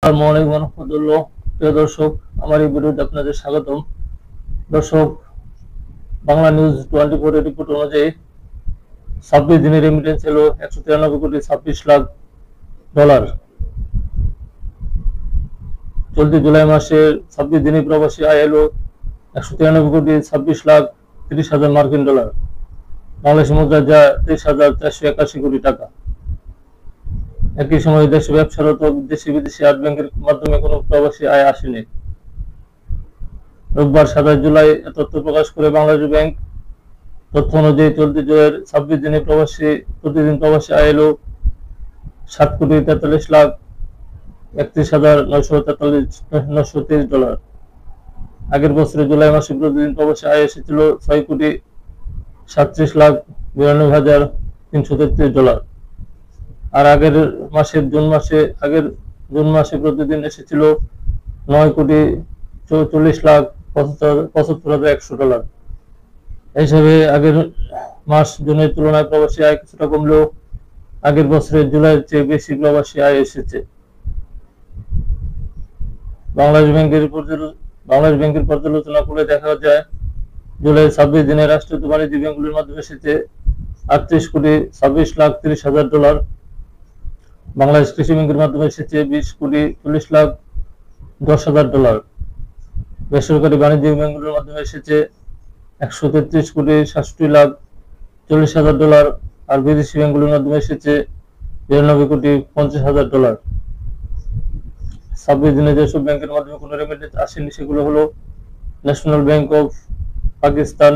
আসসালামু আলাইকুম ওয়া রাহমাতুল্লাহ। প্রিয় দর্শক, আমার এই ভিডিওতে আপনাদের স্বাগতম। দর্শক, বাংলা নিউজ 24 এর রিপোর্ট অনুযায়ী 26 দিনের রেমিটেন্স হলো 193,26,00,000 ডলার। চলতি জুলাই মাসে 26 দিনে প্রবাসী আয় এলো 193,26,30,000 মার্কিন ডলার, বাংলাদেশি মুদ্রা যা 23,481 কোটি টাকা। একই সময় দেশে ব্যবসারত দেশি বিদেশি 8 ব্যাংকের মাধ্যমে কোনো প্রবাসী আয় আসেনি। রোববার 27 জুলাই এ তথ্য প্রকাশ করে বাংলাদেশ ব্যাংক। তথ্য অনুযায়ী চলতি জুলাইয়ের 26 দিনে প্রতিদিন প্রবাসী আয় এলো 7,43,31,930 ডলার। আগের বছরে জুলাই মাসে প্রতিদিন প্রবাসী আয় এসেছিল 6,37,92,333 ডলার। আর আগের জুন মাসে প্রতিদিন এসেছিল 9,44,75,100 ডলার। এই হিসাবে আগের মাস জুনের তুলনায় প্রবাসী আয় কিছুটা কমলেও আগের বছরের জুলাইয়ের চেয়ে বেশি প্রবাসী আয় এসেছে। বাংলাদেশ ব্যাংকের পর্যালোচনা করে দেখা যায়, জুলাই 26 দিনে রাষ্ট্রায়ত্ত বাণিজ্য ব্যাংকগুলির মাধ্যমে এসেছে 38,26,30,000 ডলার। বাংলাদেশ কৃষি ব্যাংকের মাধ্যমে এসেছে 20,40,10,000 ডলার। বেসরকারি বাণিজ্যিক ব্যাংকগুলোর মাধ্যমে এসেছে 133,67,40,000 ডলার। আর বিদেশি ব্যাংকগুলোর মাধ্যমে এসেছে 92,50,000 ডলার। 26 দিনে যেসব ব্যাংকের মাধ্যমে কোনো রেমিটেন্স আসেনি সেগুলো হলো National Bank of Pakistan,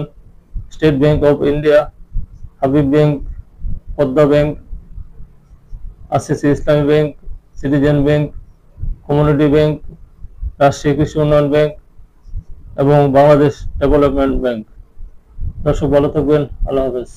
State Bank of India, Habib Bank, Padma Bank, RCC Islami Bank, Citizen Bank, Community Bank, রাষ্ট্রীয় কৃষি উন্নয়ন ব্যাংক এবং বাংলাদেশ ডেভেলপমেন্ট ব্যাংক। দর্শক, ভালো থাকবেন। আল্লাহ হাফেজ।